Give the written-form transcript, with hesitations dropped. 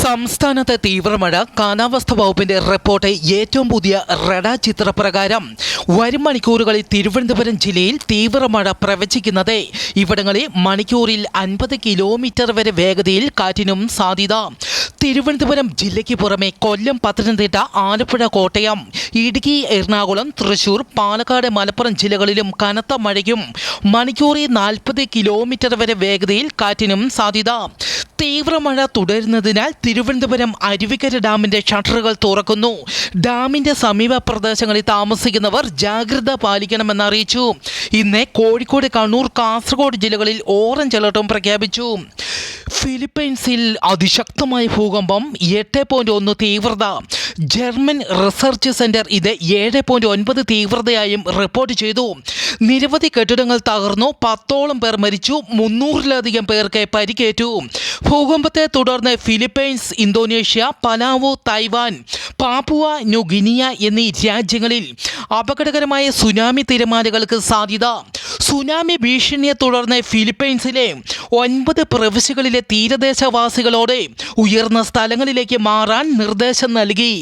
സംസ്ഥാനത്തെ തീവ്രമഴ കാലാവസ്ഥാ വകുപ്പിന്റെ റിപ്പോർട്ട് ഏറ്റവും പുതിയ റഡാർ ചിത്രപ്രകാരം വരും മണിക്കൂറുകളിൽ തിരുവനന്തപുരം ജില്ലയിൽ തീവ്രമഴ പ്രവചിക്കുന്നത് ഇവിടങ്ങളിൽ മണിക്കൂറിൽ 50 കിലോമീറ്റർ വരെ വേഗതയിൽ കാറ്റിനും സാധ്യത. തിരുവനന്തപുരം ജില്ലയ്ക്ക് പുറമെ കൊല്ലം, പത്തനംതിട്ട, ആലപ്പുഴ, കോട്ടയം, ഇടുക്കി, എറണാകുളം, തൃശൂർ, പാലക്കാട്, മലപ്പുറം ജില്ലകളിലും കനത്ത മഴയ്ക്കും മണിക്കൂറിൽ 40 കിലോമീറ്റർ വരെ വേഗതയിൽ കാറ്റിനും സാധ്യത. തീവ്രമഴ തുടരുന്നതിനാൽ തിരുവനന്തപുരം അരുവിക്കര ഡാമിന്റെ ഷട്ടറുകൾ തുറക്കുന്നു. ഡാമിന്റെ സമീപ പ്രദേശങ്ങളിൽ താമസിക്കുന്നവർ ജാഗ്രത പാലിക്കണമെന്ന് അറിയിച്ചു. ഇന്ന് കോഴിക്കോട്, കണ്ണൂർ, കാസർഗോഡ് ജില്ലകളിൽ ഓറഞ്ച് അലർട്ടും പ്രഖ്യാപിച്ചു. ഫിലിപ്പൈൻസിൽ അതിശക്തമായ ഭൂകമ്പം 8.1 തീവ്രത. ജർമ്മൻ റിസർച്ച് സെന്റർ ഇത് 7.9 തീവ്രതയായും റിപ്പോർട്ട് ചെയ്തു. നിരവധി കെട്ടിടങ്ങൾ തകർന്നു, 10ഓളം പേർ മരിച്ചു, 300-ലധികം പേർക്ക് പരിക്കേറ്റു. ഭൂകമ്പത്തെ തുടർന്ന് Philippines, Indonesia, Palau, Taiwan, Papua new guinea എന്നീ രാജ്യങ്ങളിൽ അപകടകരമായ സുനാമി തിരമാലകൾക്ക് സാധ്യത. സുനാമി ഭീഷണിയെ തുടർന്ന് ഫിലിപ്പൈൻസിലെ 9 പ്രവിശ്യകളിലെ തീരദേശവാസികളോട് ഉയർന്ന സ്ഥലങ്ങളിലേക്ക് മാറാൻ നിർദ്ദേശം നൽകി.